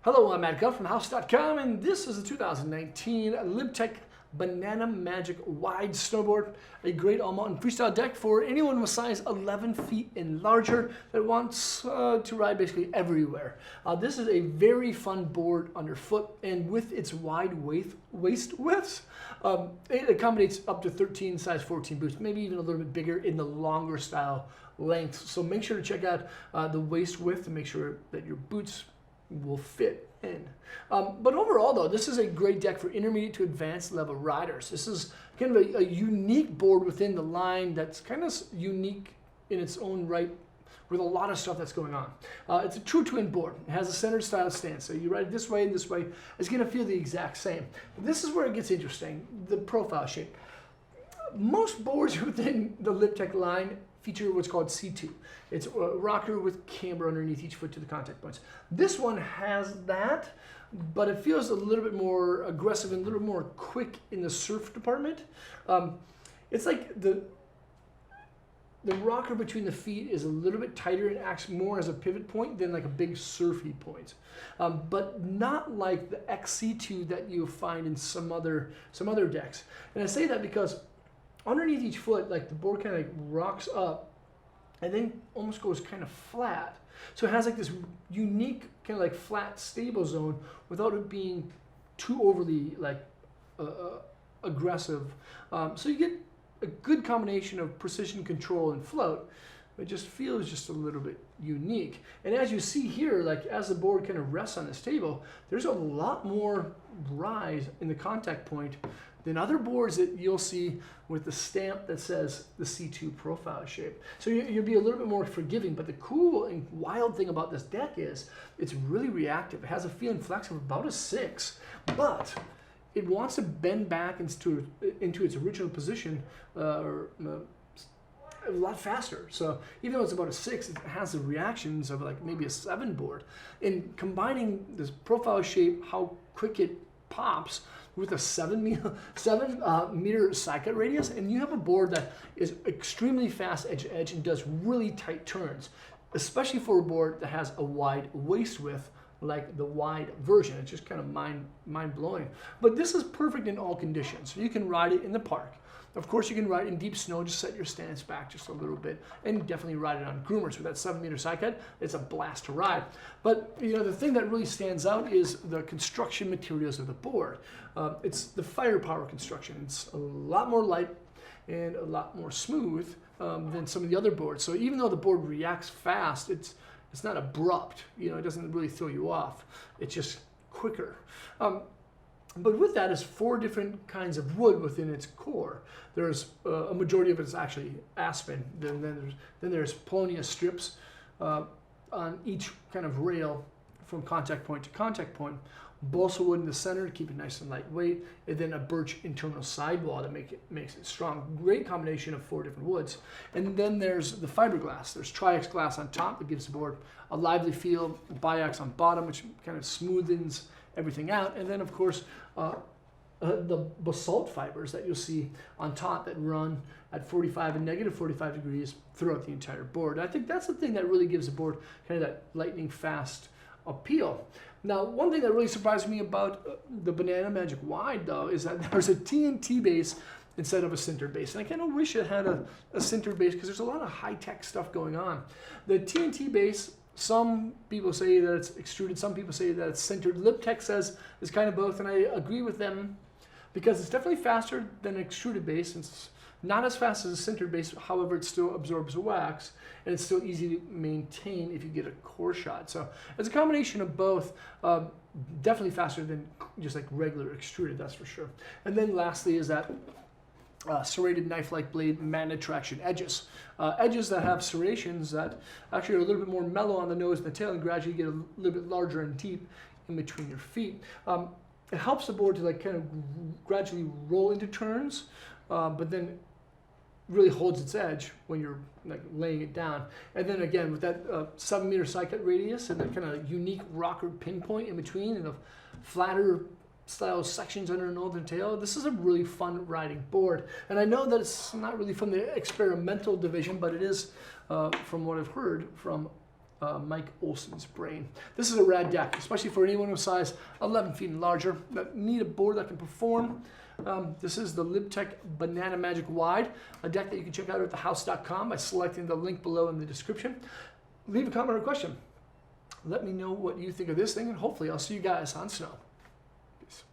Hello, I'm Matt Guff from House.com, and this is a 2019 LibTech Banana Magic Wide Snowboard, a great all-mountain freestyle deck for anyone with size 11 feet and larger that wants to ride basically everywhere. This is a very fun board underfoot, and with its wide waist widths, it accommodates up to 13 size 14 boots, maybe even a little bit bigger in the longer style lengths. So make sure to check out the waist width to make sure that your boots will fit in. But overall though, this is a great deck for intermediate to advanced level riders. This is kind of a unique board within the line that's kind of unique in its own right with a lot of stuff that's going on. It's a true twin board. It has a centered style stance. So you ride it this way and this way, it's gonna feel the exact same. But this is where it gets interesting, the profile shape. Most boards within the LibTech line feature what's called C2. It's a rocker with camber underneath each foot to the contact points. This one has that, but it feels a little bit more aggressive and a little more quick in the surf department. It's like the rocker between the feet is a little bit tighter and acts more as a pivot point than like a big surfy point, but not like the XC2 that you find in some other decks. And I say that because underneath each foot, like the board kind of like rocks up and then almost goes kind of flat. So it has like this unique kind of like flat stable zone without it being too overly like aggressive. So you get a good combination of precision control and float. It just feels just a little bit unique. And as you see here, like as the board kind of rests on this table, there's a lot more rise in the contact point than other boards that you'll see with the stamp that says the C2 profile shape. So you'll be a little bit more forgiving, but the cool and wild thing about this deck is it's really reactive. It has a feel and flex of about a 6, but it wants to bend back into its original position a lot faster. So even though it's about a 6, it has the reactions of like maybe a 7 board. In combining this profile shape, how quick it pops with a 7 meter side cut radius, and you have a board that is extremely fast edge to edge and does really tight turns, especially for a board that has a wide waist width like the wide version. It's just kind of mind blowing. But this is perfect in all conditions. So you can ride it in the park. Of course, you can ride it in deep snow, just set your stance back just a little bit, and definitely ride it on groomers with that 7 meter side cut. It's a blast to ride. But you know, the thing that really stands out is the construction materials of the board. It's the firepower construction. It's a lot more light and a lot more smooth than some of the other boards. So even though the board reacts fast, it's not abrupt. You know, it doesn't really throw you off. It's just quicker. But with that is 4 different kinds of wood within its core. There's a majority of it is actually aspen. Then there's paulownia strips on each kind of rail from contact point to contact point. Balsa wood in the center to keep it nice and lightweight, and then a birch internal sidewall that makes it strong. Great combination of 4 different woods. And then there's the fiberglass. There's Tri-X glass on top that gives the board a lively feel, Bi-X on bottom, which kind of smoothens everything out, and then of course the basalt fibers that you'll see on top that run at 45 and negative 45 degrees throughout the entire board. And I think that's the thing that really gives the board kind of that lightning fast appeal. Now, one thing that really surprised me about the Banana Magic Wide though is that there's a TNT base instead of a sintered base. And I kind of wish it had a sintered base because there's a lot of high-tech stuff going on. The TNT base, some people say that it's extruded, some people say that it's sintered. LibTech says it's kind of both, and I agree with them because it's definitely faster than an extruded base. It's not as fast as a sintered base, however, it still absorbs wax, and it's still easy to maintain if you get a core shot. So it's a combination of both, definitely faster than just like regular extruded, that's for sure. And then lastly is that serrated knife-like blade magnet traction edges. Edges that have serrations that actually are a little bit more mellow on the nose and the tail and gradually get a little bit larger and deep in between your feet. It helps the board to like kind of gradually roll into turns, but then really holds its edge when you're like laying it down. And then again, with that 7 meter side cut radius and that kind of unique rocker pinpoint in between and the flatter style sections under nose and tail, this is a really fun riding board. And I know that it's not really from the experimental division, but it is, from what I've heard from Mike Olson's brain. This is a rad deck, especially for anyone with size 11 feet and larger that need a board that can perform. This is the LibTech Banana Magic Wide, a deck that you can check out at thehouse.com by selecting the link below in the description. Leave a comment or question. Let me know what you think of this thing, and hopefully I'll see you guys on snow. Peace.